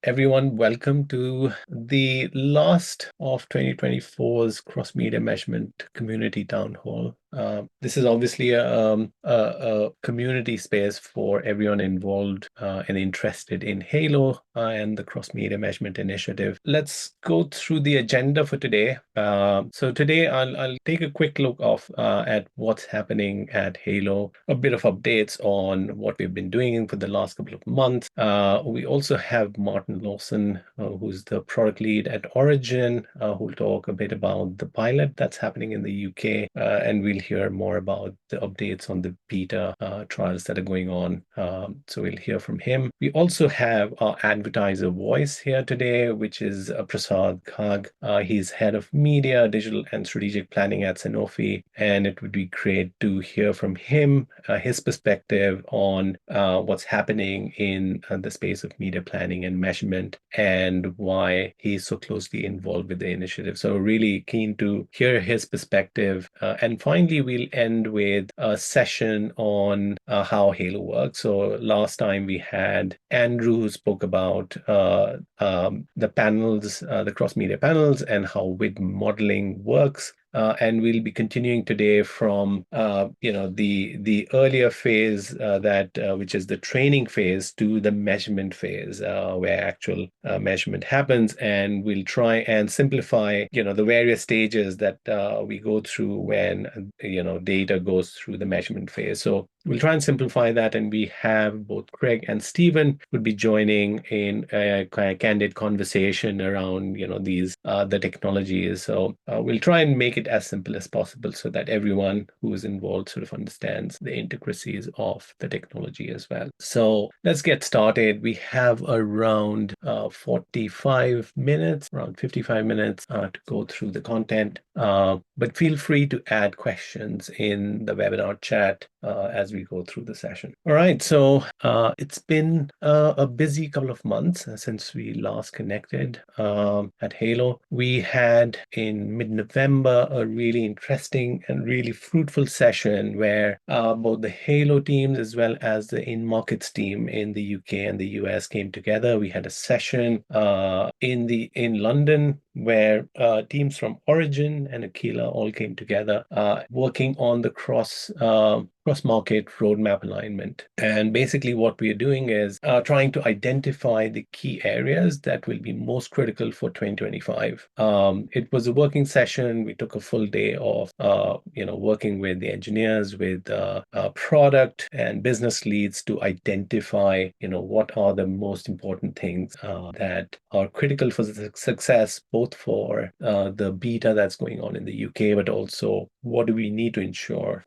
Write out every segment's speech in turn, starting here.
Everyone, welcome to the last of 2024's cross-media measurement community town hall. This is obviously a community space for everyone involved and interested in Halo and the cross-media measurement initiative. Let's go through the agenda for today. So today I'll take a quick look at what's happening at Halo, a bit of updates on what we've been doing for the last couple of months. We also have Martin Lawson, who's the product lead at Origin, who'll talk a bit about the pilot that's happening in the UK, and we'll hear more about the updates on the beta trials that are going on. So we'll hear from him. We also have our advertiser voice here today, which is Prasad Khag. He's head of media, digital, and strategic planning at Sanofi, and it would be great to hear from him, his perspective on what's happening in the space of media planning and measurement and why he's so closely involved with the initiative. So really keen to hear his perspective. And finally, we'll end with a session on how Halo works. So last time we had Andrew, who spoke about the panels, the cross-media panels, and how WID modeling works. And we'll be continuing today from the earlier phase which is the training phase to the measurement phase where actual measurement happens, and we'll try and simplify the various stages that we go through when data goes through the measurement phase. So we'll try and simplify that, and we have both Craig and Stephen would be joining in a kind of candid conversation around these the technologies. So we'll try and make it as simple as possible so that everyone who is involved sort of understands the intricacies of the technology as well. So let's get started. We have around 45 minutes, around 55 minutes to go through the content. But feel free to add questions in the webinar chat as we go through the session. All right, so it's been a busy couple of months since we last connected at Halo. We had in mid-November a really interesting and really fruitful session where both the Halo teams as well as the in-markets team in the UK and the US came together. We had a session in London where teams from Origin and Aquila all came together working on the cross-market roadmap alignment. And basically what we are doing is trying to identify the key areas that will be most critical for 2025. It was a working session. We took a full day of working with the engineers, with product and business leads to identify what are the most important things that are critical for the success, both for the beta that's going on in the UK, but also what do we need to ensure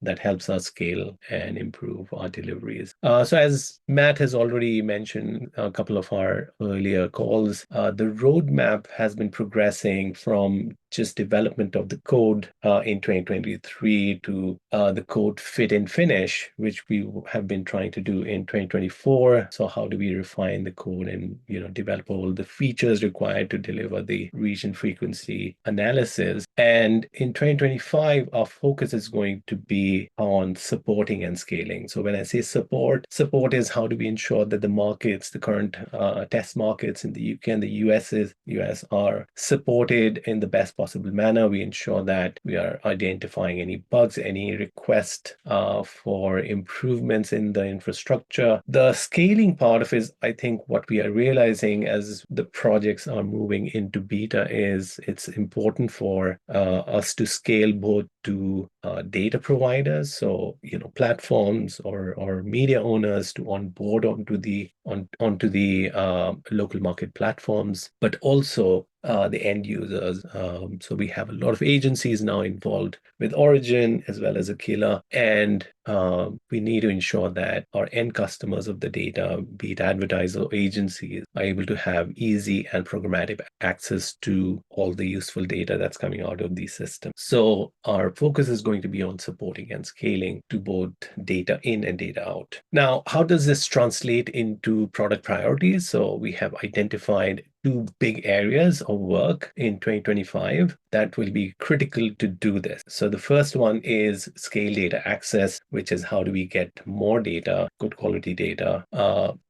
that helps us scale and improve our deliveries. So as Matt has already mentioned a couple of our earlier calls, the roadmap has been progressing from just development of the code in 2023 to the code fit and finish, which we have been trying to do in 2024. So how do we refine the code and develop all the features required to deliver the region frequency analysis? And in 2025, our focus is going to be on supporting and scaling. So when I say support is how do we ensure that the markets, the current test markets in the UK and the US are supported in the best possible manner. We ensure that we are identifying any bugs, any request for improvements in the infrastructure. The scaling part of it is, I think, what we are realizing as the projects are moving into beta is it's important for us to scale both to data providers, so platforms or media owners to onboard onto the local market platforms, but also the end users. So we have a lot of agencies now involved with Origin as well as Aquila, and we need to ensure that our end customers of the data, be it advertiser or agencies, are able to have easy and programmatic access to all the useful data that's coming out of these systems. So our focus is going to be on supporting and scaling to both data in and data out. Now, how does this translate into product priorities? So we have identified two big areas of work in 2025. that will be critical to do this. So the first one is scale data access, which is how do we get more data, good quality data,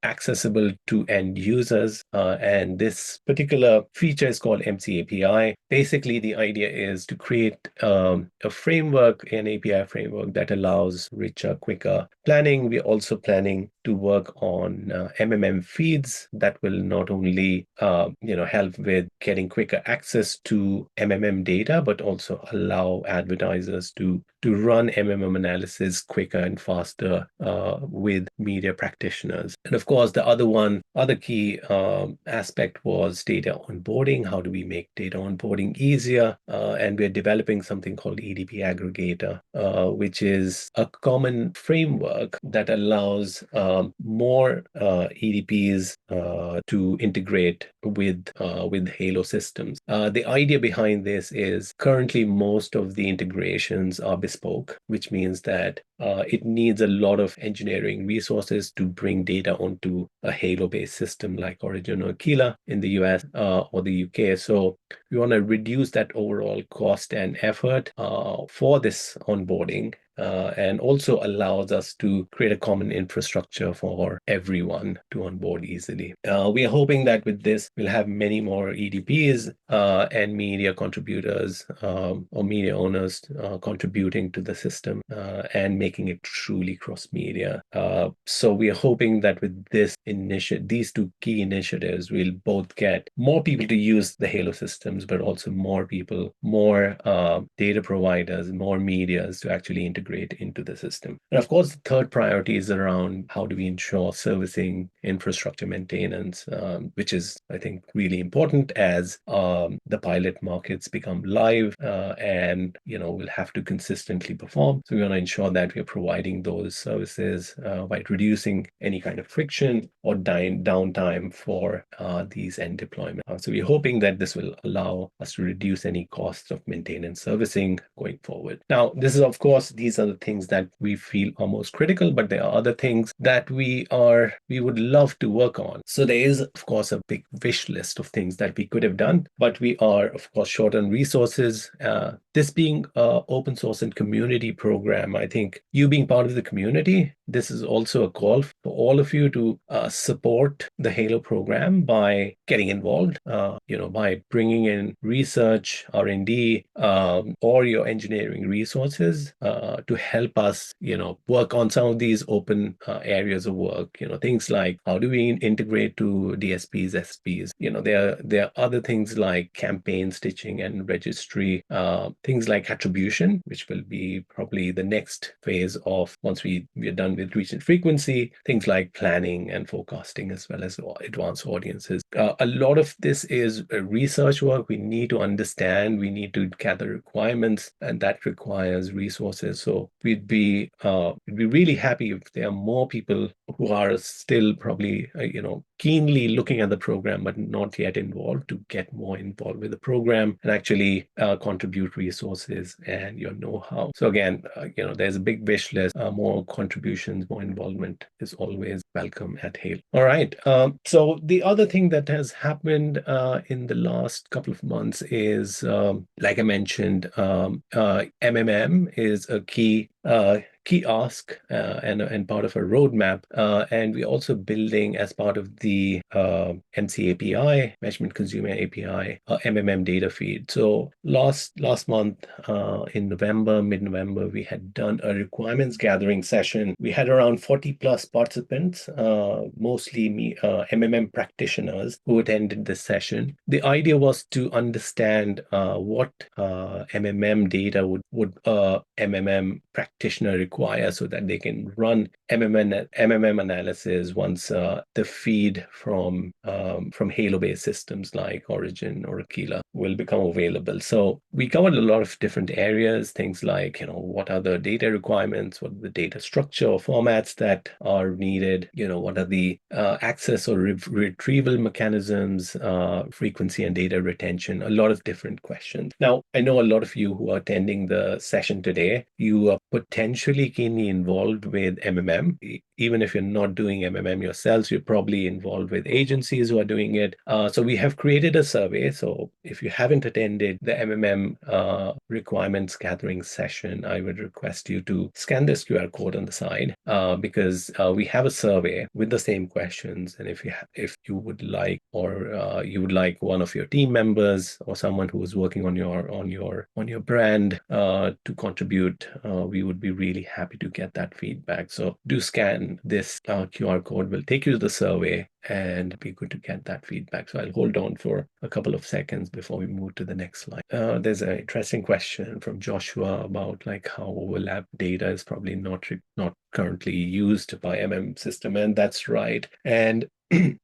accessible to end users. And this particular feature is called MC API. Basically, the idea is to create a framework, an API framework that allows richer, quicker planning. We're also planning to work on MMM feeds that will not only help with getting quicker access to MMM data, but also allow advertisers to run MMM analysis quicker and faster with media practitioners. And of course, the other key aspect was data onboarding. How do we make data onboarding easier? And we're developing something called EDP aggregator, which is a common framework that allows more EDPs to integrate with Halo systems. The idea behind this is currently most of the integrations are bespoke, which means that it needs a lot of engineering resources to bring data onto a Halo-based system like Origin or Aquila in the US or the UK. So we want to reduce that overall cost and effort for this onboarding. And also allows us to create a common infrastructure for everyone to onboard easily. We are hoping that with this, we'll have many more EDPs and media contributors or media owners contributing to the system and making it truly cross-media. So we are hoping that with these two key initiatives, we'll both get more people to use the Halo systems, but also more people, more data providers, more medias to actually integrate into the system. And of course, the third priority is around how do we ensure servicing infrastructure maintenance, which is, I think, really important as the pilot markets become live and we'll have to consistently perform. So we want to ensure that we're providing those services by reducing any kind of friction or downtime for these end deployments. So we're hoping that this will allow us to reduce any costs of maintenance servicing going forward. Now, this is, of course, these are the things that we feel are most critical, but there are other things that we would love to work on. So there is, of course, a big wish list of things that we could have done, but we are, of course, short on resources. This being an open source and community program, I think you being part of the community, this is also a call for all of you to support the Halo program by getting involved, by bringing in research, R&D, or your engineering resources to help us, work on some of these open areas of work. Things like how do we integrate to DSPs, SPs? There are other things like campaign stitching and registry, things like attribution, which will be probably the next phase of once we're done with reach and frequency, things like planning and forecasting, as well as advanced audiences. A lot of this is research work. We need to understand, we need to gather requirements, and that requires resources. So we'd be really happy if there are more people who are still probably, keenly looking at the program, but not yet involved, to get more involved with the program and actually contribute resources and your know-how. So again, there's a big wish list. More contributions, more involvement is always welcome at Hale. All right. So the other thing that has happened in the last couple of months is, like I mentioned, MMM is a key ask and part of a roadmap. And we're also building, as part of the MC API, Measurement Consumer API, MMM data feed. So last month in mid-November, we had done a requirements gathering session. We had around 40 plus participants, mostly MMM practitioners who attended this session. The idea was to understand what MMM data would MMM practitioner require so that they can run MMM analysis once the feed from Halo-based systems like Origin or Aquila will become available. So we covered a lot of different areas, things like, what are the data requirements, what are the data structure or formats that are needed, what are the access or retrieval mechanisms, frequency and data retention, a lot of different questions. Now, I know a lot of you who are attending the session today, you are potentially keenly involved with MMM. even if you're not doing MMM yourselves, you're probably involved with agencies who are doing it. So we have created a survey. So if you haven't attended the MMM requirements gathering session, I would request you to scan this QR code on the side, because we have a survey with the same questions. And if you would like, or you would like one of your team members or someone who is working on your brand to contribute, we would be really happy to get that feedback. So do scan this QR code. Will take you to the survey, and it'd be good to get that feedback. So I'll hold on for a couple of seconds before we move to the next slide. There's an interesting question from Joshua about like how overlap data is probably not currently used by MM system, and that's right. And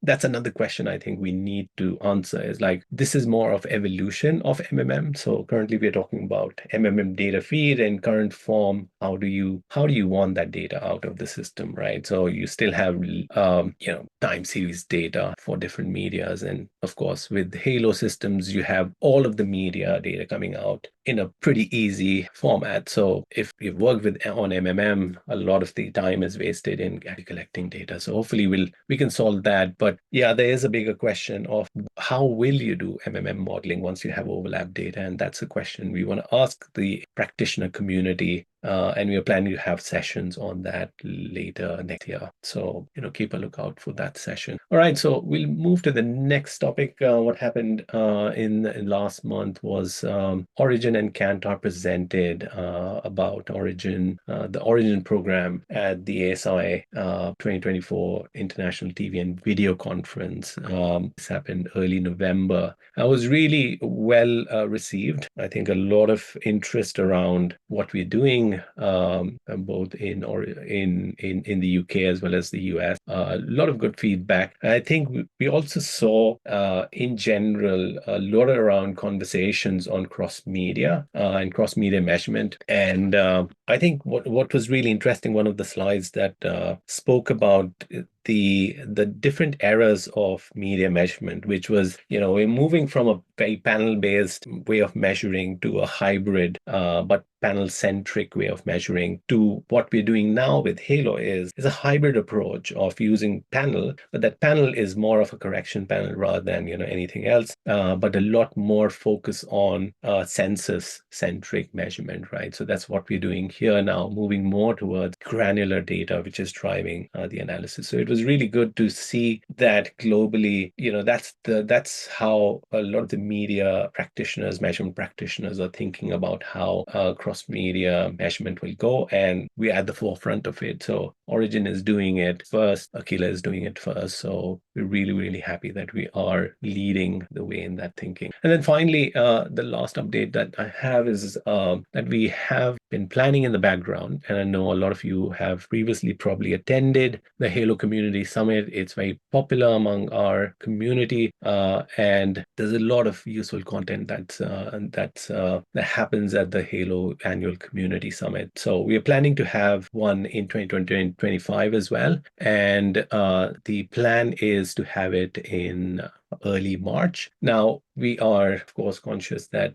that's another question I think we need to answer, is like, this is more of evolution of MMM. So currently we're talking about MMM data feed in current form. How do you want that data out of the system, right? So you still have time series data for different medias, and of course with Halo systems you have all of the media data coming out in a pretty easy format. So if you've worked on MMM, a lot of the time is wasted in collecting data. So hopefully we can solve that. But yeah, there is a bigger question of how will you do MMM modeling once you have overlap data? And that's a question we want to ask the practitioner community. And we are planning to have sessions on that later next year. So, keep a lookout for that session. All right, so we'll move to the next topic. What happened in last month was Origin and Kantar presented about Origin, the Origin program at the ASI 2024 International TV and Video Conference. This happened early November. I was really well received. I think a lot of interest around what we're doing, both in the UK as well as the US. A lot of good feedback. I think we also saw in general a lot around conversations on cross media and cross media measurement. And I think what was really interesting, one of the slides that spoke about the different eras of media measurement, which was, we're moving from a very panel-based way of measuring to a hybrid but panel-centric way of measuring, to what we're doing now with Halo is a hybrid approach of using panel, but that panel is more of a correction panel rather than anything else, but a lot more focus on census-centric measurement, right? So that's what we're doing here now, moving more towards granular data, which is driving the analysis. So it was really good to see that globally, that's how a lot of the media practitioners, measurement practitioners are thinking about how cross-media measurement will go, and we're at the forefront of it. So Origin is doing it first, Aquila is doing it first. So we're really, really happy that we are leading the way in that thinking. And then finally, the last update that I have is that we have been planning in the background, and I know a lot of you have previously probably attended the Halo Community Summit. It's very popular among our community, and there's a lot of useful content that happens at the Halo Annual Community Summit. So we are planning to have one in 2025 as well, and the plan is to have it in early March. Now, we are, of course, conscious that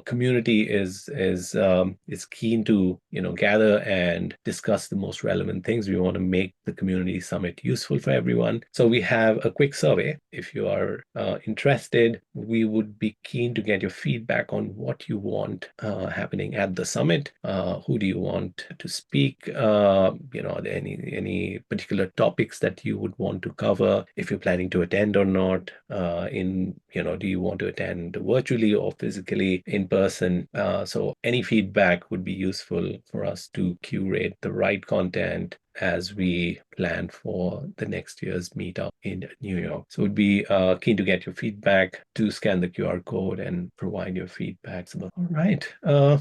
community is keen to gather and discuss the most relevant things. We want to make the community summit useful for everyone. So we have a quick survey. If you are interested, we would be keen to get your feedback on what you want happening at the summit. Who do you want to speak? Are there any particular topics that you would want to cover? If you're planning to attend or not, do you want to attend virtually or physically in person? So any feedback would be useful for us to curate the right content as we plan for the next year's meetup in New York. So we'd be keen to get your feedback. To scan the QR code and provide your feedback. All right.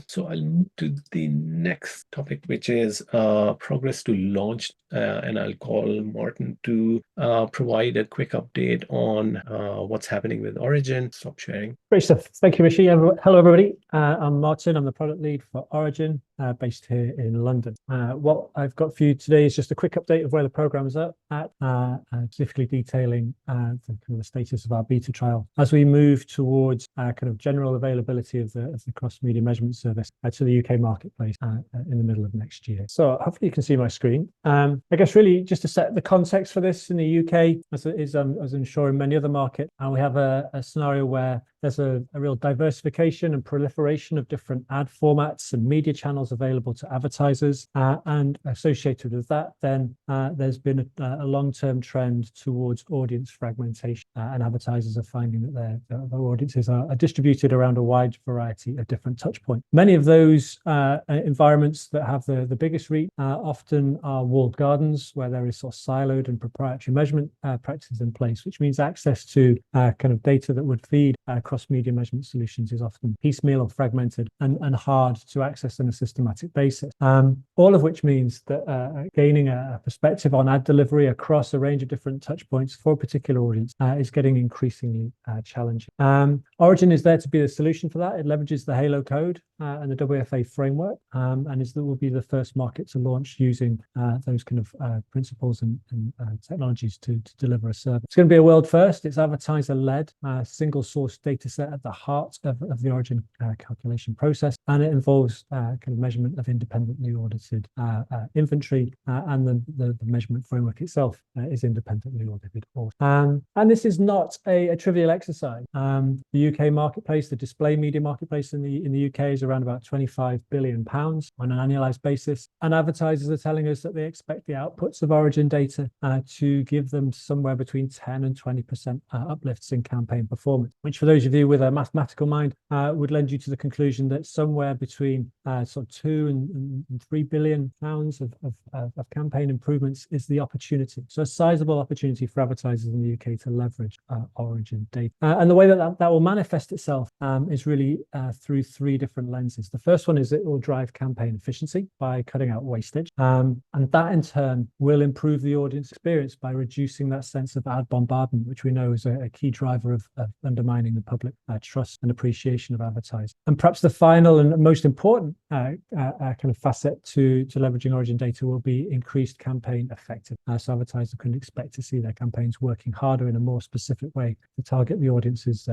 So I'll move to the next topic, which is progress to launch. And I'll call Martin to provide a quick update on what's happening with Origin. Stop sharing. Great stuff. Thank you, Rishi. Hello, everybody. I'm Martin. I'm the product lead for Origin, based here in London. What I've got for you today is just a quick update of where where the program is at, specifically detailing the status of our beta trial as we move towards kind of general availability of the cross-media measurement service to the UK marketplace in the middle of next year. So hopefully you can see my screen. I guess really just to set the context for this in the UK, as it is, as I'm sure in many other markets, we have a scenario where there's a real diversification and proliferation of different ad formats and media channels available to advertisers. And associated with that, then there's been a long-term trend towards audience fragmentation. And advertisers are finding that their audiences are distributed around a wide variety of different touch points. Many of those environments that have the biggest reach often are walled gardens, where there is sort of siloed and proprietary measurement practices in place, which means access to kind of data that would feed cross-media measurement solutions is often piecemeal or fragmented and hard to access on a systematic basis. All of which means that gaining a perspective on ad delivery across a range of different touch points for a particular audience is getting increasingly challenging. Origin is there to be the solution for that. It leverages the Halo code and the WFA framework, and will be the first market to launch using those kind of principles and technologies to deliver a service. It's going to be a world first. It's advertiser-led, single source data set at the heart of the Origin calculation process, and it involves kind of measurement of independently audited inventory, and the measurement framework itself is independently audited. And this is not a trivial exercise. The UK marketplace, the display media marketplace in the UK, is around about £25 billion on an annualized basis, and advertisers are telling us that they expect the outputs of Origin data to give them somewhere between 10 and 20% uplifts in campaign performance, which for those of you with a mathematical mind would lend you to the conclusion that somewhere between sort of £2 and £3 billion of campaign improvements is the opportunity. So a sizable opportunity for advertisers in the UK to leverage Origin data. And the way that will manifest itself is really through three different lenses. The first one is it will drive campaign efficiency by cutting out wastage. And that in turn will improve the audience experience by reducing that sense of ad bombardment, which we know is a key driver of undermining the public trust and appreciation of advertising. And perhaps the final and most important kind of facet to leveraging Origin data will be increased campaign effectiveness. So advertisers can expect to see their campaigns working harder in a more specific way to target the audiences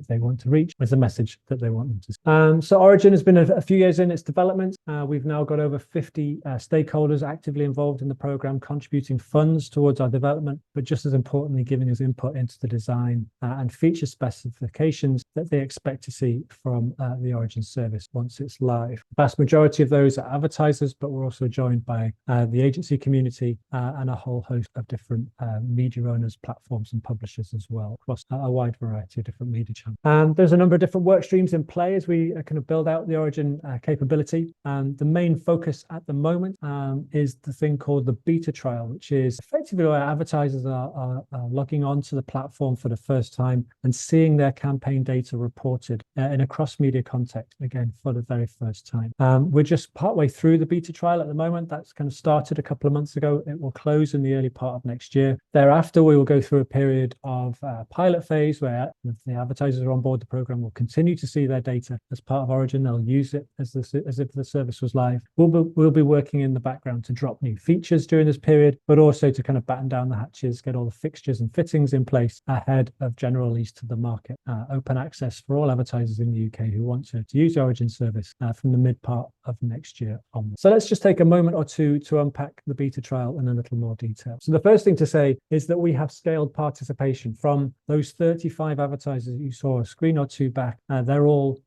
they want to reach with the message that they want them to see. So Origin has been a few years in its development. We've now got over 50 stakeholders actively involved in the program, contributing funds towards our development, but just as importantly, giving us input into the design and feature specifications that they expect to see from the Origin service once it's live. The vast majority of those are advertisers, but we're also joined by the agency community and a whole host of different media owners, platforms and publishers as well, across a wide variety of different media channels. There's a number of different work streams in play as we kind of build out the Origin capability. The main focus at the moment is the thing called the beta trial, which is effectively where advertisers are logging onto the platform for the first time and seeing their campaign data reported in a cross-media context, again, for the very first time. We're just partway through the beta trial at the moment. That's kind of started a couple of months ago. It will close in the early part of next year. Thereafter, we will go through a period of pilot phase where if the advertisers are on board the program will continue to see their data as part of Origin. They'll use it as if the service was live. We'll be working in the background to drop new features during this period, but also to kind of batten down the hatches, get all the fixtures and fittings in place ahead of general release to the market. Open access for all advertisers in the UK who want to use the Origin service from the mid part of next year onwards. So let's just take a moment or two to unpack the beta trial in a little more detail. So the first thing to say is that we have scaled participation from those 35 advertisers you saw a screen or two back. They're all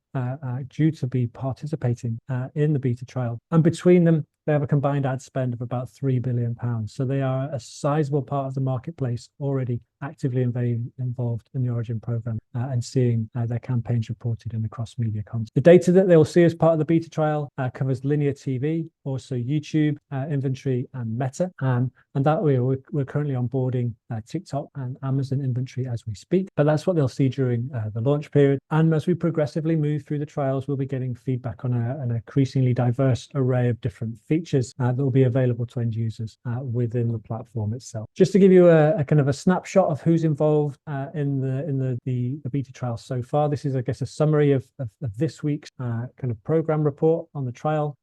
due to be participating in the beta trial. And between them, they have a combined ad spend of about £3 billion. So they are a sizable part of the marketplace already actively involved in the Origin program and seeing their campaigns reported in the cross-media content. The data that they will see as part of the beta trial covers linear TV, also YouTube, inventory and Meta. And that we're currently onboarding TikTok and Amazon inventory as we speak. But that's what they'll see during the launch period. And as we progressively move through the trials, we'll be getting feedback on an increasingly diverse array of different features that will be available to end users within the platform itself. Just to give you a kind of a snapshot of who's involved in the beta trial so far. This is, I guess, a summary of this week's kind of program report on the trial.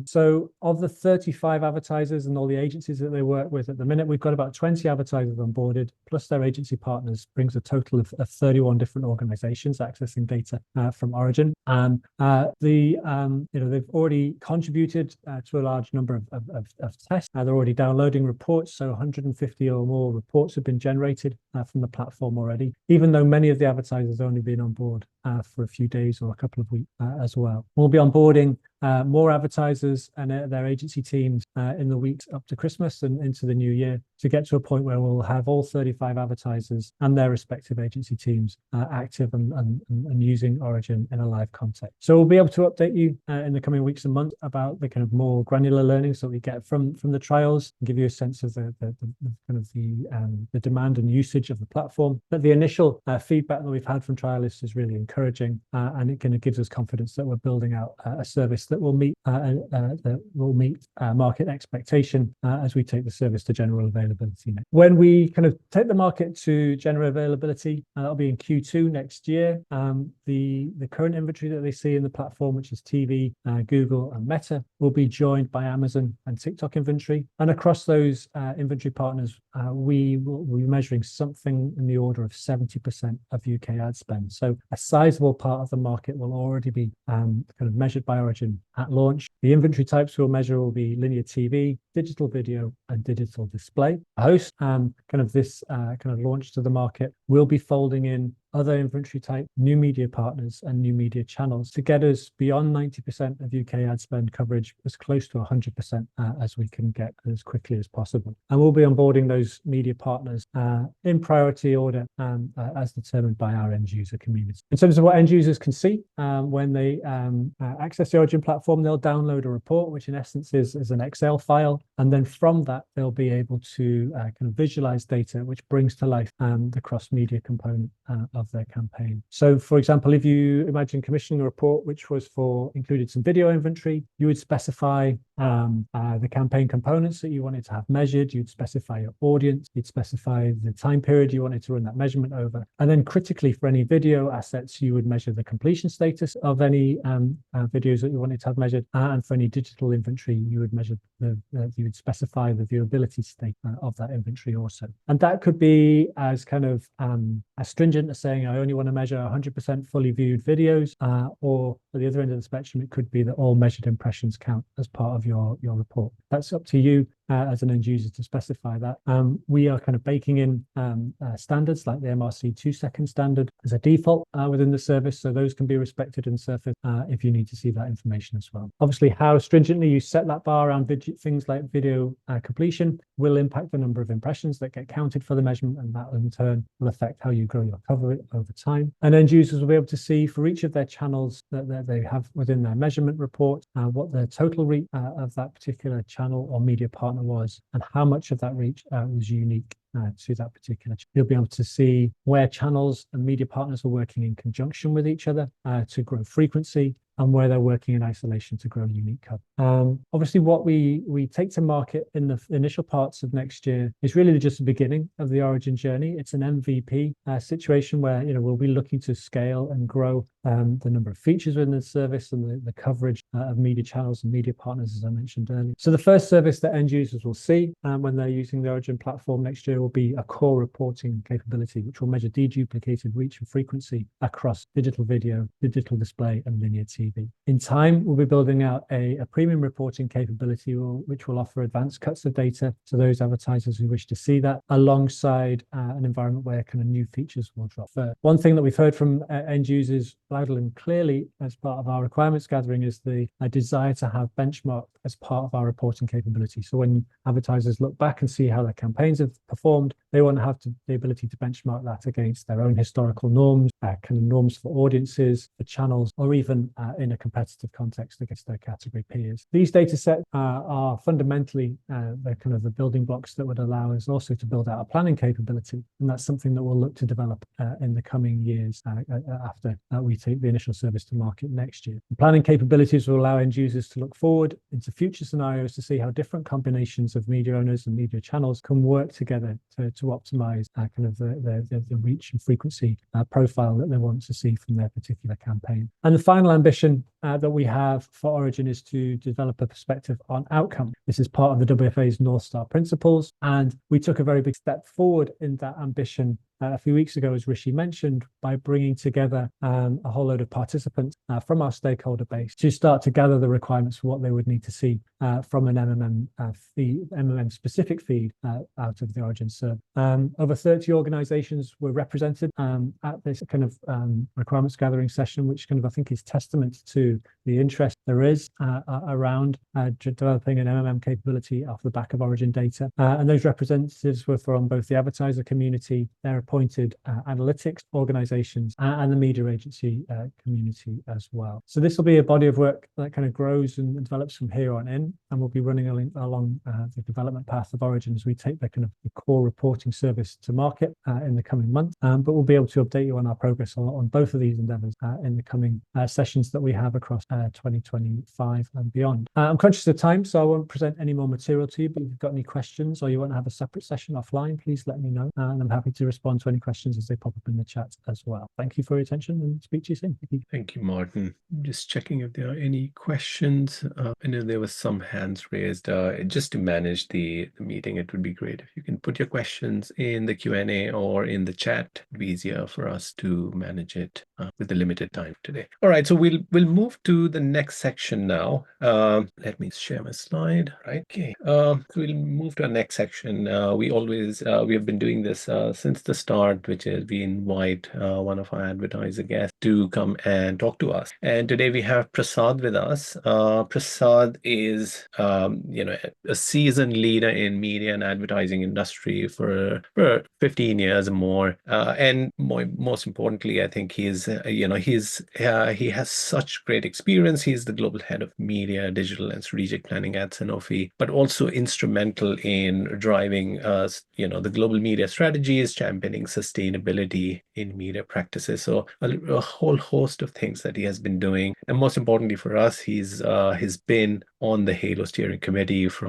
So of the 35 advertisers and all the agencies that they work with at the minute, we've got about 20 advertisers onboarded, plus their agency partners, brings a total of 31 different organizations accessing data from Origin. They've already contributed to a large number of tests. They're already downloading reports, so 150 or more reports have been generated from the platform already, even though many of the advertisers have only been on board for a few days or a couple of weeks as well. We'll be onboarding more advertisers and their agency teams in the weeks up to Christmas and into the new year to get to a point where we'll have all 35 advertisers and their respective agency teams active and using Origin in a live context. So we'll be able to update you in the coming weeks and months about the kind of more granular learnings that we get from the trials and give you a sense of the demand and usage of the platform. But the initial feedback that we've had from trialists is really encouraging, and it kind of gives us confidence that we're building out a service that will meet market expectation as we take the service to general availability next. When we kind of take the market to general availability, that'll be in Q2 next year. The current inventory that they see in the platform, which is TV, Google, and Meta, will be joined by Amazon and TikTok inventory. And across those inventory partners, we will be measuring something in the order of 70% of UK ad spend. So a sizable part of the market will already be kind of measured by Origin at launch. The inventory types we'll measure will be linear TV, digital video, and digital display. Host this launch to the market will be folding in other inventory type, new media partners, and new media channels to get us beyond 90% of UK ad spend coverage, as close to 100% as we can get as quickly as possible. And we'll be onboarding those media partners in priority order as determined by our end user community. In terms of what end users can see, when they access the Origin platform, they'll download a report, which in essence is an Excel file. And then from that, they'll be able to kind of visualize data, which brings to life the cross-media component of their campaign. So, for example, if you imagine commissioning a report which included some video inventory, you would specify the campaign components that you wanted to have measured. You'd specify your audience. You'd specify the time period you wanted to run that measurement over. And then critically, for any video assets, you would measure the completion status of any videos that you wanted to have measured. And for any digital inventory, you would measure you would specify the viewability state of that inventory also. And that could be as kind of as stringent as saying, I only want to measure 100% fully viewed videos, or at the other end of the spectrum, it could be that all measured impressions count as part of your report. That's up to you as an end user to specify that. We are kind of baking in standards like the MRC 2-second standard as a default within the service, so those can be respected and surfaced if you need to see that information as well. Obviously, how stringently you set that bar around things like video completion will impact the number of impressions that get counted for the measurement, and that in turn will affect how you grow your coverage over time. And end users will be able to see for each of their channels that they have within their measurement report what the total reach of that particular channel or media partner was, and how much of that reach was unique to that particular channel. You'll be able to see where channels and media partners are working in conjunction with each other to grow frequency, and where they're working in isolation to grow unique coverage. Obviously, what we take to market in the initial parts of next year is really just the beginning of the Origin journey. It's an MVP situation where we'll be looking to scale and grow the number of features within the service and the coverage of media channels and media partners, as I mentioned earlier. So the first service that end users will see when they're using the Origin platform next year will be a core reporting capability, which will measure deduplicated reach and frequency across digital video, digital display, and linear TV. In time, we'll be building out a premium reporting capability, which will offer advanced cuts of data to those advertisers who wish to see that, alongside an environment where kind of new features will drop first. One thing that we've heard from end users loudly and clearly as part of our requirements gathering is the desire to have benchmark as part of our reporting capability. So when advertisers look back and see how their campaigns have performed, they want to have the ability to benchmark that against their own historical norms, kind of norms for audiences, for channels, or even in a competitive context against their category peers. These data sets are fundamentally the building blocks that would allow us also to build out a planning capability. And that's something that we'll look to develop in the coming years after we take the initial service to market next year. The planning capabilities will allow end users to look forward into future scenarios to see how different combinations of media owners and media channels can work together to optimize kind of the reach and frequency profile that they want to see from their particular campaign. And the final ambition that we have for Origin is to develop a perspective on outcome. This is part of the WFA's North Star principles, and we took a very big step forward in that ambition a few weeks ago, as Rishi mentioned, by bringing together a whole load of participants from our stakeholder base to start to gather the requirements for what they would need to see from an MMM specific feed out of the Origin server. Over 30 organizations were represented at this kind of requirements gathering session, which kind of I think is testament to the interest there is around developing an MMM capability off the back of Origin data. And those representatives were from both the advertiser community, their appointed analytics organizations, and the media agency community as well. So this will be a body of work that kind of grows and develops from here on in, and we'll be running along the development path of Origin as we take the kind of the core reporting service to market in the coming months. But we'll be able to update you on our progress on both of these endeavors in the coming sessions that we have across 2025 and beyond. I'm conscious of time, so I won't present any more material to you, but if you've got any questions or you want to have a separate session offline, please let me know, and I'm happy to respond to any questions as they pop up in the chat as well. Thank you for your attention, and speak to you soon. Thank you, Martin. Just checking if there are any questions. I know there was some hands raised. Just to manage the meeting, it would be great if you can put your questions in the Q&A or in the chat. It'd be easier for us to manage it with the limited time today. All right, so we'll move to the next section now. Let me share my slide. Right. Okay. So we'll move to our next section. We have been doing this since the start, which is we invite one of our advertiser guests to come and talk to us. And today we have Prasad with us. Prasad is, a seasoned leader in media and advertising industry for 15 years or more. And most importantly, I think he has such great experience. He's the global head of media, digital, and strategic planning at Sanofi, but also instrumental in driving, the global media strategies, championing sustainability in media practices. So a whole host of things that he has been doing. And most importantly for us, he's been on the Halo steering committee for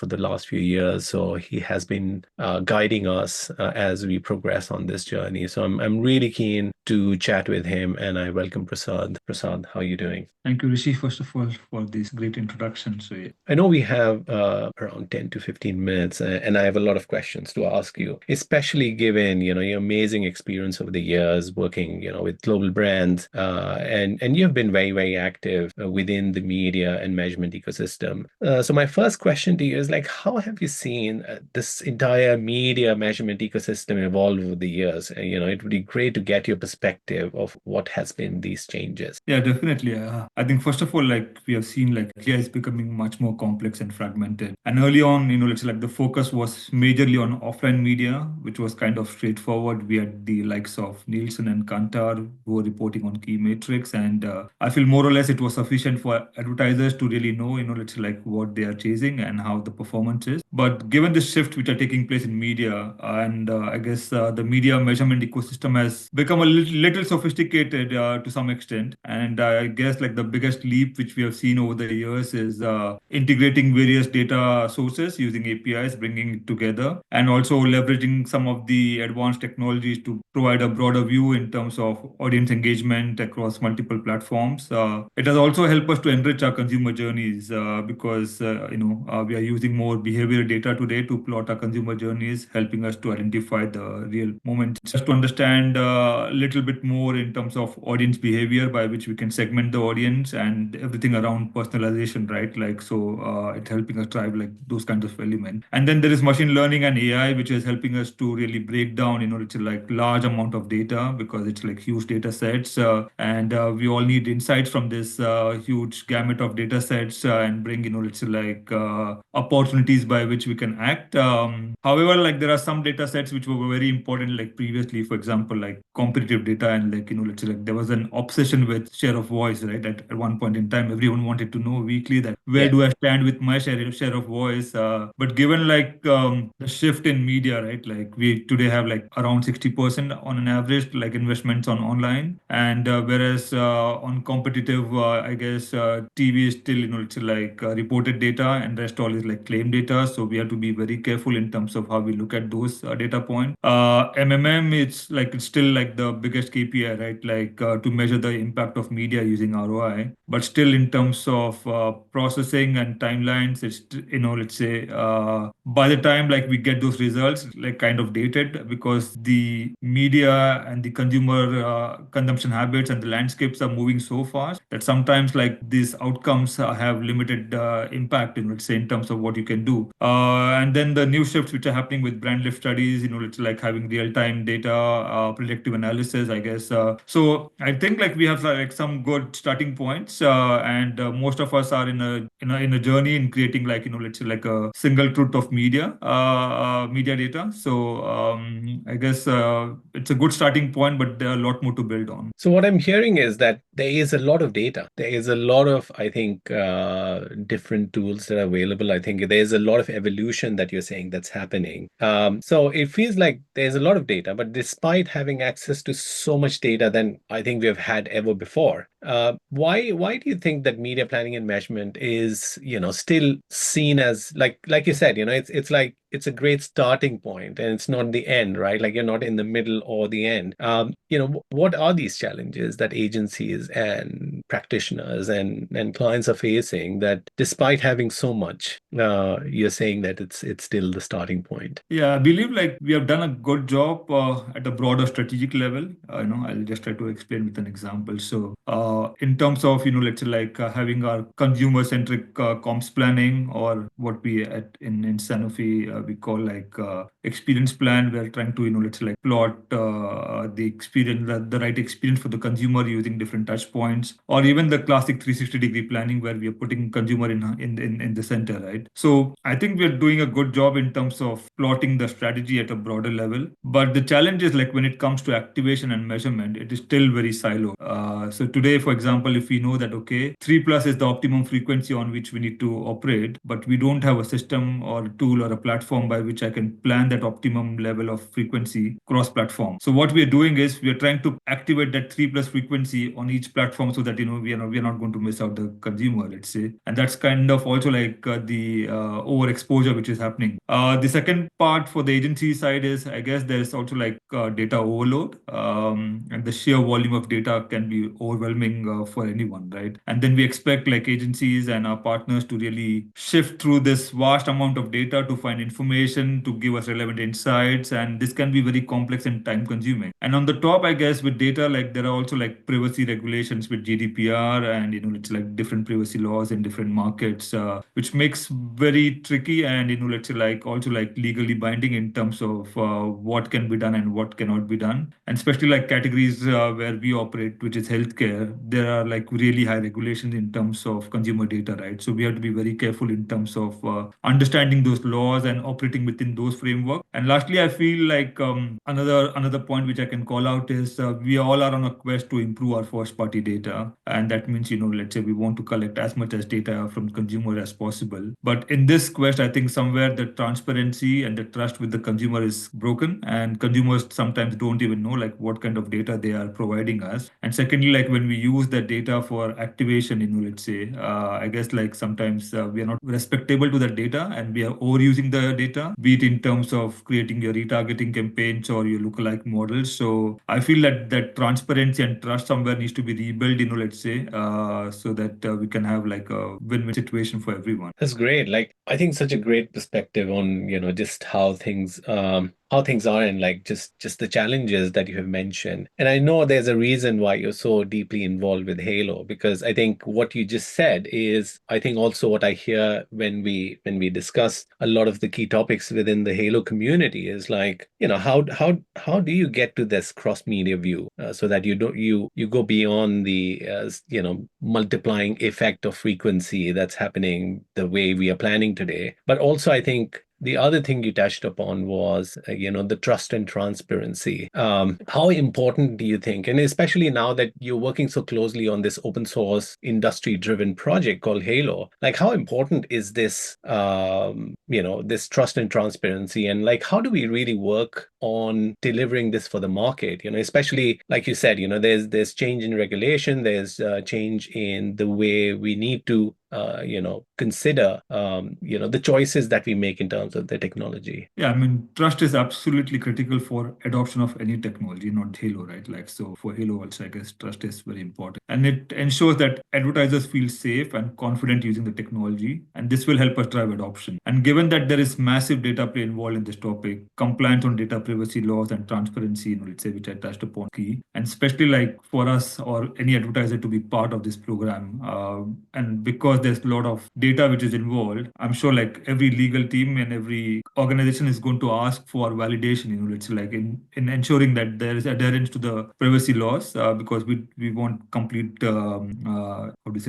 the last few years. So he has been guiding us as we progress on this journey. So I'm really keen to chat with him, and I welcome Prasad. Prasad, how are you doing? Thank you, Rishi, first of all, for this great introduction. So, yeah. I know we have around 10 to 15 minutes, and I have a lot of questions to ask you, especially given, your amazing experience over the years working, with global brands, and you've been very, very active within the media and measurement ecosystem. So my first question to you is how have you seen this entire media measurement ecosystem evolve over the years? It would be great to get your perspective of what has been these changes. Yeah, definitely. I think first of all, we have seen media is becoming much more complex and fragmented. And early on, the focus was majorly on offline media, which was kind of straightforward. We had the likes of Nielsen and Kantar who were reporting on key metrics, and I feel more or less it was sufficient for advertisers to really know, what they are chasing and how the performance is. But given the shift which are taking place in media, and I guess the media measurement ecosystem has become a little sophisticated to some extent. And I guess the biggest leap which we have seen over the years is integrating various data sources using APIs, bringing it together, and also leveraging some of the advanced technologies to provide a broader view in terms of audience engagement across multiple platforms. It has also helped us to enrich our consumer journeys because we are using more behavioral data today to plot our consumer journeys, helping us to identify the real moments. Just to understand a little bit more in terms of audience behavior, by which we can segment the audience and everything around personalization, right? It's helping us drive those kinds of elements. And then there is machine learning and AI, which is helping us to really break down, it's large amount of data because it's huge data sets. And we all need insights from this huge gamut of data sets and bring, opportunities by which we can act. However, there are some data sets which were very important, previously, for example, competitive data, and there was an obsession with share of voice, right? At one point in time, everyone wanted to know weekly that where do I stand with my share of voice. But given the shift in media, right? We today have have like around 60% on an average, like investments on online. And whereas on competitive, I guess TV is still, it's like reported data, and rest all is like claim data. So we have to be very careful in terms of how we look at those data points. MMM, it's still like the biggest KPI, right? Like to measure the impact of media using ROI. But still, in terms of processing and timelines, it's, let's say by the time like we get those results, like kind of dated, because the media and the consumer consumption habits and the landscapes are moving so fast that sometimes like these outcomes have limited impact in, let's say, in terms of what you can do. And then the new shifts which are happening with brand lift studies, it's like having real-time data, predictive analysis, I guess. So I think like we have like some good starting points, and most of us are in a journey in creating like, let's say like a single truth of media data. So I guess it's a good starting point, but there are a lot more to build on. So what I'm hearing is that there is a lot of data. There is a lot of, I think, different tools that are available. I think there's a lot of evolution that you're saying that's happening. So it feels like there's a lot of data, but despite having access to so much data than I think we've had ever before, why do you think that media planning and measurement is, still seen as like you said, it's like it's a great starting point and it's not the end, right? Like you're not in the middle or the end. What are these challenges that agencies and practitioners and clients are facing that despite having so much, you're saying that it's still the starting point? Yeah, I believe like we have done a good job at a broader strategic level. I'll just try to explain with an example. So, in terms of, let's say like having our consumer-centric comms planning, or what we in Sanofi we call like experience plan. We're trying to, let's say like plot the experience, the right experience for the consumer using different touch points, or even the classic 360-degree planning where we are putting consumer in the center, right? So I think we're doing a good job in terms of plotting the strategy at a broader level. But the challenge is like when it comes to activation and measurement, it is still very siloed. So today, for example, if we know that, okay, 3 plus is the optimum frequency on which we need to operate, but we don't have a system or a tool or a platform by which I can plan that optimum level of frequency cross platform. So what we are doing is we are trying to activate that 3 plus frequency on each platform so that, we are not going to miss out the consumer, let's say. And that's kind of also like the overexposure which is happening. The second part for the agency side is, I guess there's also like data overload, and the sheer volume of data can be overwhelming for anyone, right? And then we expect like agencies and our partners to really shift through this vast amount of data to find information, to give us relevant insights, and this can be very complex and time consuming. And on the top, I guess with data, like there are also like privacy regulations with GDPR, and it's like different privacy laws in different markets, which makes very tricky, and let's say like also like legally binding in terms of what can be done and what cannot be done. And especially like categories where we operate, which is healthcare, there are like really high regulations in terms of consumer data, right? So we have to be very careful in terms of understanding those laws and operating within those frameworks. And lastly, I feel like another point which I can call out is we all are on a quest to improve our first party data, and that means let's say we want to collect as much as data from consumer as possible. But in this quest, I think somewhere the transparency and the trust with the consumer is broken, and consumers sometimes don't even know like what kind of data they are providing us. And secondly, like when we use that data for activation, let's say I guess like sometimes we are not respectable to that data, and we are overusing the data, be it in terms of creating your retargeting campaigns or your lookalike models. So I feel that transparency and trust somewhere needs to be rebuilt, let's say, so that we can have like a win-win situation for everyone. That's great. Like, I think such a great perspective on, just how things are, and like just the challenges that you have mentioned. And I know there's a reason why you're so deeply involved with Halo, because I think what you just said is, I think also what I hear when we discuss a lot of the key topics within the Halo community is like, how do you get to this cross media view, so that you go beyond the multiplying effect of frequency that's happening the way we are planning today. But also I think the other thing you touched upon was, the trust and transparency. How important do you think, and especially now that you're working so closely on this open source industry driven project called Halo, like how important is this, this trust and transparency, and like how do we really work on delivering this for the market? Especially like you said, there's change in regulation, there's change in the way we need to consider the choices that we make in terms of the technology. Yeah, I mean, trust is absolutely critical for adoption of any technology, not Halo, right? Like, so for Halo also, I guess trust is very important. And it ensures that advertisers feel safe and confident using the technology. And this will help us drive adoption. And given that there is massive data play involved in this topic, compliance on data privacy laws and transparency, let's say, which I touched upon, key. And especially like for us or any advertiser to be part of this program. And because there's a lot of data which is involved, I'm sure like every legal team and every organization is going to ask for validation, let's say like in ensuring that there is adherence to the privacy laws, because we want complete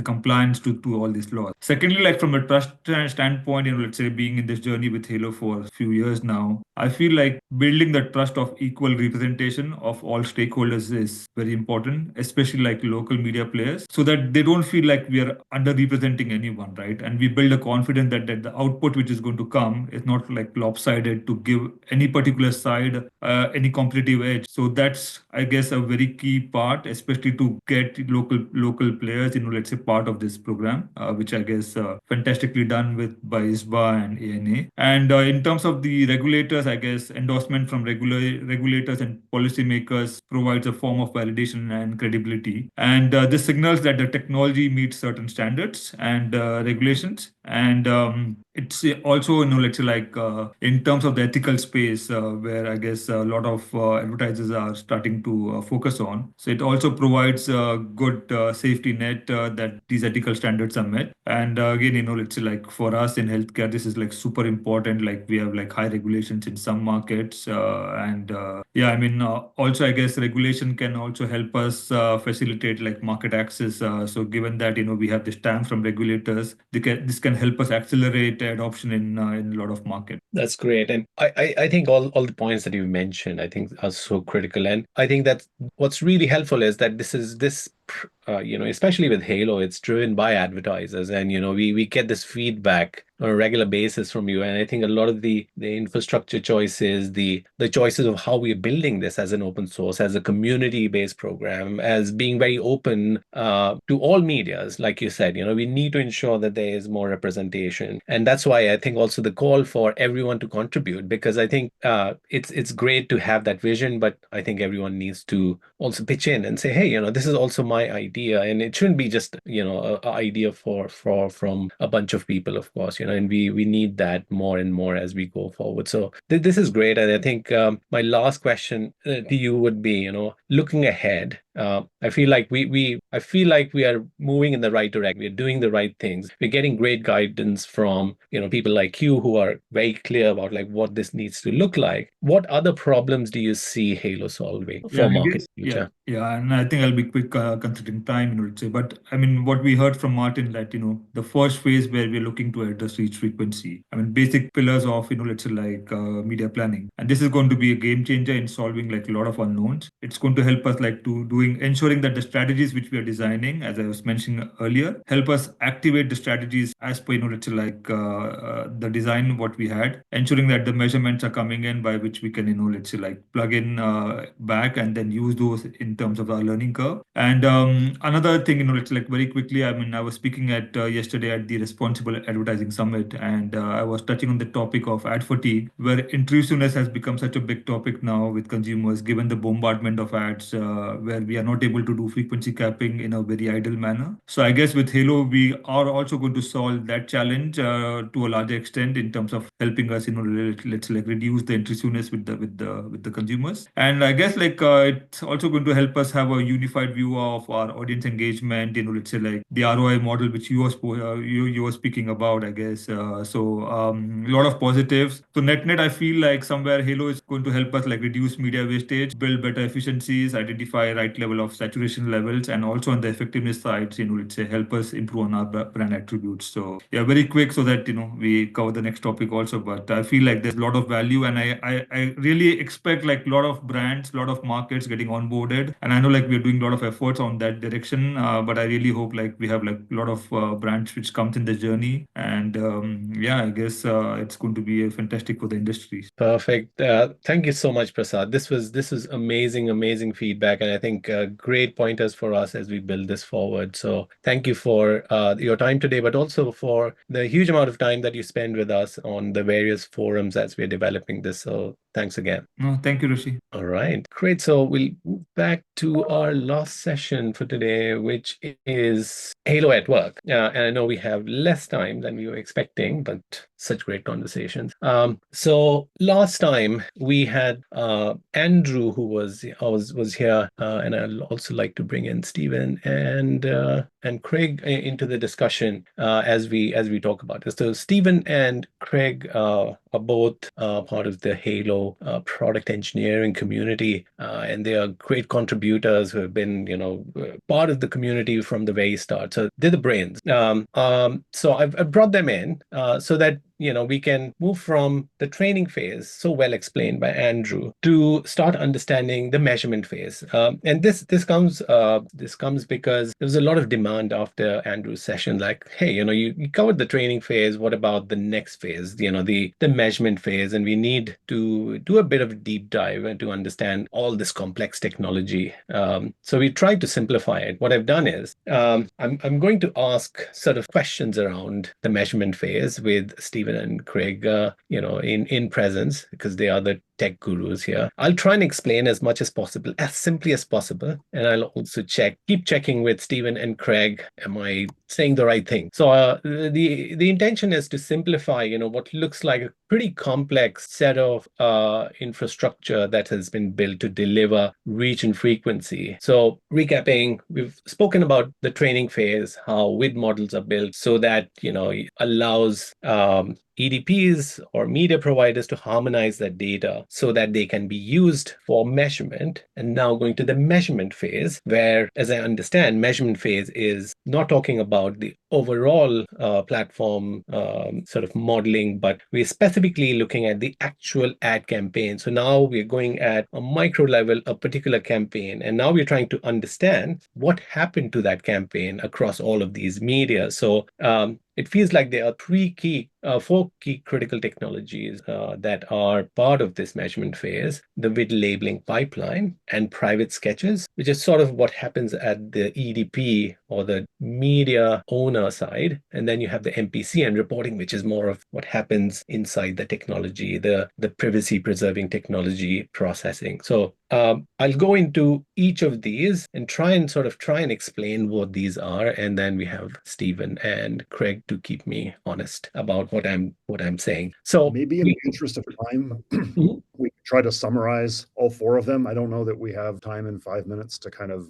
compliance to all these laws. Secondly, like from a trust standpoint, let's say being in this journey with Halo for a few years now, I feel like building the trust of equal representation of all stakeholders is very important, especially like local media players, so that they don't feel like we are underrepresenting anyone, right? And we build a confidence that the output which is going to come is not like lopsided to give any particular side any competitive edge. So that's, I guess, a very key part, especially to get local players, let's say part of this program, which I guess fantastically done by ISBA and ANA. And in terms of the regulators, I guess endorsement from regulators and policymakers provides a form of validation and credibility. And this signals that the technology meets certain standards and regulations. And it's also, let's say like in terms of the ethical space, where I guess a lot of advertisers are starting to focus on. So it also provides a good safety net that these ethical standards are met. And again, let's say like for us in healthcare, this is like super important. Like we have like high regulations in some markets. Yeah, I mean, also I guess regulation can also help us facilitate like market access. So given that, we have this stamp from regulators, this can help us accelerate adoption in a lot of markets. That's great. And I think all the points that you've mentioned, I think are so critical. And I think that what's really helpful is that especially with Halo, it's driven by advertisers. And, we get this feedback on a regular basis from you. And I think a lot of the infrastructure choices, the choices of how we're building this as an open source, as a community-based program, as being very open to all medias, like you said, we need to ensure that there is more representation. And that's why I think also the call for everyone to contribute, because I think it's great to have that vision, but I think everyone needs to also pitch in and say, hey, this is also my idea. And it shouldn't be just, an idea from a bunch of people, of course, and we need that more and more as we go forward. So this is great. And I think my last question to you would be, looking ahead, I feel like we are moving in the right direction. We're doing the right things. We're getting great guidance from, people like you who are very clear about like what this needs to look like. What other problems do you see Halo solving for market future? Yeah, and I think I'll be quick considering time, let's say. But I mean, what we heard from Martin that, the first phase where we're looking to address reach frequency, I mean, basic pillars of, let's say like media planning. And this is going to be a game changer in solving like a lot of unknowns. It's going to help us like ensuring that the strategies which we are designing, as I was mentioning earlier, help us activate the strategies as per, let's say like the design what we had, ensuring that the measurements are coming in by which we can, let's say like plug in back and then use those in terms of our learning curve. And another thing, let's like very quickly, I mean, I was speaking at yesterday at the Responsible Advertising Summit, and I was touching on the topic of ad fatigue, where intrusiveness has become such a big topic now with consumers, given the bombardment of ads, where we are not able to do frequency capping in a very idle manner. So I guess with Halo, we are also going to solve that challenge to a larger extent in terms of helping us, let's like reduce the intrusiveness with the consumers. And I guess like it's also going to help help us have a unified view of our audience engagement, let's say like the ROI model, which you were speaking about, I guess. A lot of positives. So net, I feel like somewhere Halo is going to help us like reduce media wastage, build better efficiencies, identify right level of saturation levels, and also on the effectiveness side, let's say help us improve on our brand attributes. So yeah, very quick so that, we cover the next topic also. But I feel like there's a lot of value, and I really expect like a lot of brands, a lot of markets getting onboarded. And I know like we're doing a lot of efforts on that direction, but I really hope like we have like a lot of brands which comes in the journey. And yeah, I guess it's going to be fantastic for the industry. Perfect. Thank you so much, Prasad. This was amazing feedback, and I think great pointers for us as we build this forward. So thank you for your time today, but also for the huge amount of time that you spend with us on the various forums as we're developing this. So thanks again. No, thank you, Rishi. All right, great. So we'll move back to our last session for today, which is Halo at Work. And I know we have less time than we were expecting, but such great conversations. So last time we had Andrew, who was here, and I'd also like to bring in Stephen and Craig into the discussion as we talk about this. So Stephen and Craig are both part of the Halo product engineering community, and they are great contributors who have been, part of the community from the very start. So they're the brains. So I've brought them in so that we can move from the training phase, so well explained by Andrew, to start understanding the measurement phase. And this comes because there was a lot of demand after Andrew's session, like, hey, you covered the training phase. What about the next phase? The measurement phase, and we need to do a bit of a deep dive and to understand all this complex technology. So we tried to simplify it. What I've done is I'm going to ask sort of questions around the measurement phase with Stephen and Craig, in presence, because they are the tech gurus here. I'll try and explain as much as possible, as simply as possible, and I'll also keep checking with Stephen and Craig, am I saying the right thing? So the intention is to simplify, what looks like a pretty complex set of infrastructure that has been built to deliver reach and frequency. So recapping, we've spoken about the training phase, how WID models are built so that, allows EDPs or media providers to harmonize that data so that they can be used for measurement. And now going to the measurement phase, where, as I understand, measurement phase is not talking about the overall platform sort of modeling, but we're specifically looking at the actual ad campaign. So now we're going at a micro level, a particular campaign, and now we're trying to understand what happened to that campaign across all of these media. So it feels like there are four key critical technologies that are part of this measurement phase: the WID labeling pipeline and private sketches, which is sort of what happens at the EDP or the media owner side. And then you have the MPC and reporting, which is more of what happens inside the technology, the privacy preserving technology processing. So I'll go into each of these and try and explain what these are, and then we have Stephen and Craig to keep me honest about what I'm saying. So maybe in the interest of time, we try to summarize all four of them. I don't know that we have time in 5 minutes to kind of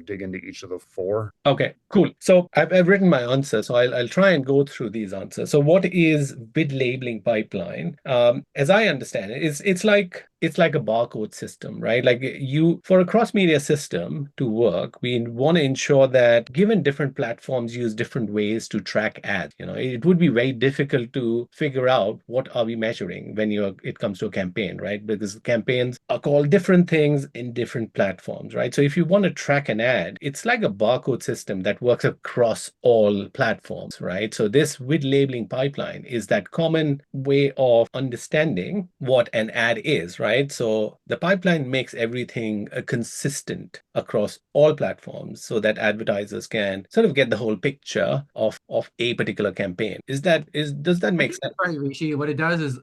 dig into each of the four. Okay, cool. So I've written my answer, so I'll try and go through these answers. So what is WID labeling pipeline? As I understand it, it's like a barcode system, right? Like for a cross-media system to work, we want to ensure that given different platforms use different ways to track ads, it would be very difficult to figure out what are we measuring when it comes to a campaign, right? Because campaigns are called different things in different platforms, right? So if you want to track an ad, it's like a barcode system that works across all platforms, right? So this WID labeling pipeline is that common way of understanding what an ad is, right? So the pipeline makes everything consistent across all platforms so that advertisers can sort of get the whole picture of a particular campaign. Does that make sense? Right, Rishi. What it does is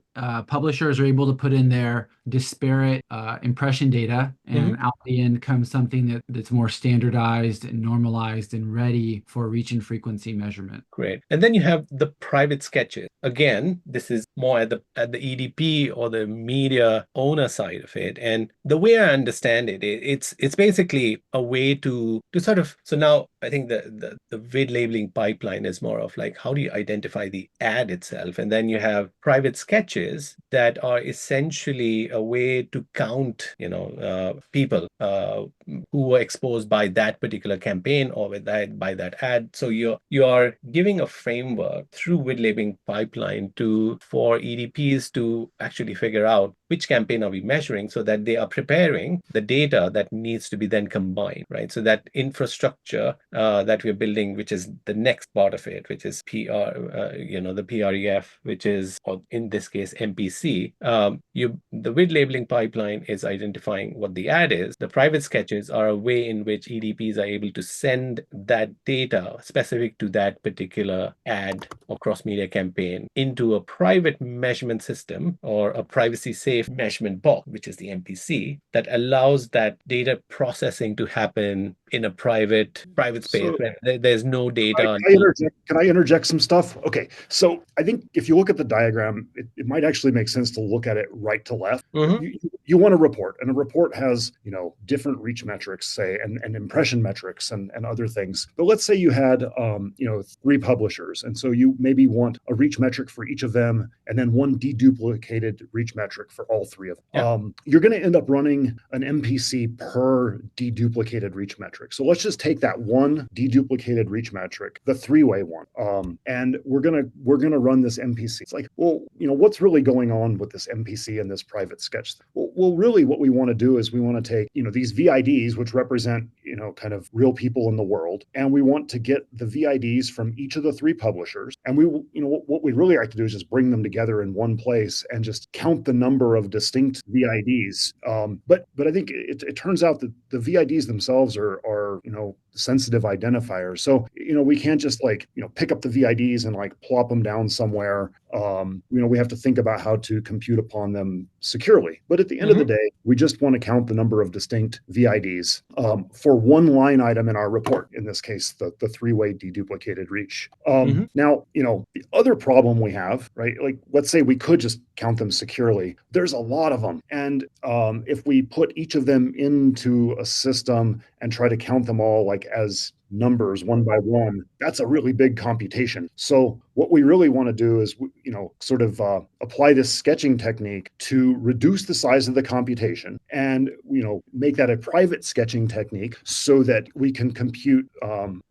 publishers are able to put in their disparate impression data, and out the end comes something that's more standardized and normalized and ready for reach and frequency measurement. Great. And then you have the private sketches. Again, this is more at the EDP or the media owner side of it. And the way I understand it, it's basically basically a way to sort of, so now I think the vid labeling pipeline is more of like, how do you identify the ad itself? And then you have private sketches that are essentially a way to count, people who were exposed by that particular campaign or by that ad. So you are giving a framework through vid labeling pipeline for EDPs to actually figure out which campaign are we measuring, so that they are preparing the data that needs to be then combined, right? So that infrastructure that we're building, which is the next part of it, which is the PREF, which is, or in this case, MPC. The vid labeling pipeline is identifying what the ad is. The private sketches are a way in which EDPs are able to send that data specific to that particular ad or cross-media campaign into a private measurement system or a privacy-safe measurement box, which is the MPC, that allows that data processing to happen in a private space where there's no data. Can I interject some stuff? Okay, so I think if you look at the diagram, it might actually make sense to look at it right to left. Mm-hmm. You want a report, and a report has different reach metrics, say, and impression metrics and other things. But let's say you had 3 publishers, and so you maybe want a reach metric for each of them, and then one deduplicated reach metric for all 3 of them. Yeah. You're going to end up running an MPC per deduplicated reach metric. So let's just take that one deduplicated reach metric, the 3-way one, and we're gonna run this MPC. It's like, well, what's really going on with this MPC and this private sketch? Well, really, what we want to do is we want to take these VIDs, which represent kind of real people in the world, and we want to get the VIDs from each of the 3 publishers, and what we'd really like to do is just bring them together in one place and just count the number of distinct VIDs. But I think it turns out that the VIDs themselves are sensitive identifiers. So we can't just pick up the VIDs and plop them down somewhere. We have to think about how to compute upon them securely. But at the end of the day, we just want to count the number of distinct VIDs for one line item in our report. In this case, the 3-way deduplicated reach. Now, the other problem we have, right? Let's say we could just count them securely. There's a lot of them, and if we put each of them into a system and try to count them all as numbers one by one, that's a really big computation. So what we really want to do is, apply this sketching technique to reduce the size of the computation and, make that a private sketching technique so that we can compute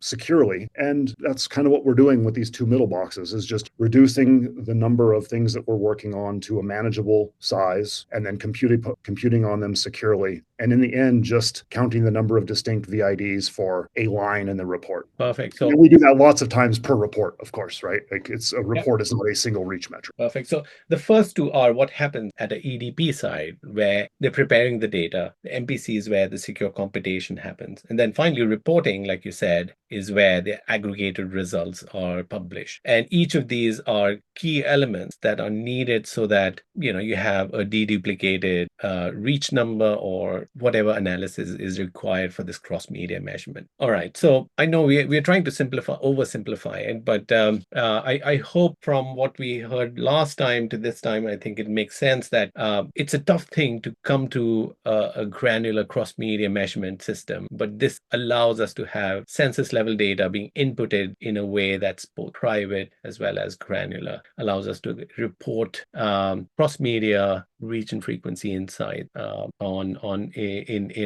securely. And that's kind of what we're doing with these 2 middle boxes, is just reducing the number of things that we're working on to a manageable size and then computing on them securely. And in the end, just counting the number of distinct VIDs for a line in the report. Perfect. So we do that lots of times per report, of course, right? It's a report is not a single reach metric. Perfect. So the first 2 are what happens at the EDP side, where they're preparing the data. The MPC is where the secure computation happens. And then finally, reporting, like you said, is where the aggregated results are published. And each of these are key elements that are needed so that, you have a deduplicated reach number or whatever analysis is required for this cross-media measurement. All right. So I know we're trying to oversimplify it, but I hope from what we heard last time to this time, I think it makes sense that it's a tough thing to come to a granular cross-media measurement system, but this allows us to have census level data being inputted in a way that's both private as well as granular, allows us to report cross-media reach and frequency insight in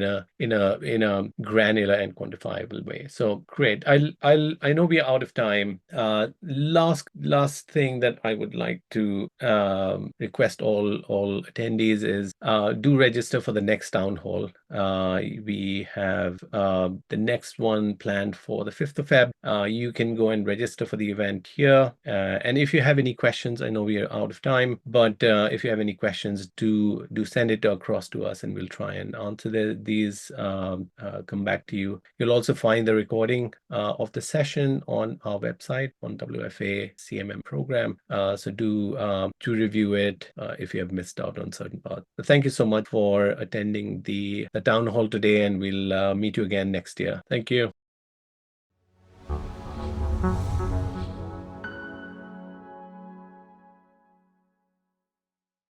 a granular and quantifiable way. So great. I know we are out of time. Last thing that I would like to request all attendees is do register for the next town hall. We have the next one planned for the 5th of Feb. You can go and register for the event here. And if you have any questions, I know we are out of time, but if you have any questions, do send it across to us and we'll try and answer these, come back to you. You'll also find the recording of the session on our website on WFA CMM program. So do review it if you have missed out on certain parts. But thank you so much for attending the town hall today, and we'll meet you again next year. Thank you.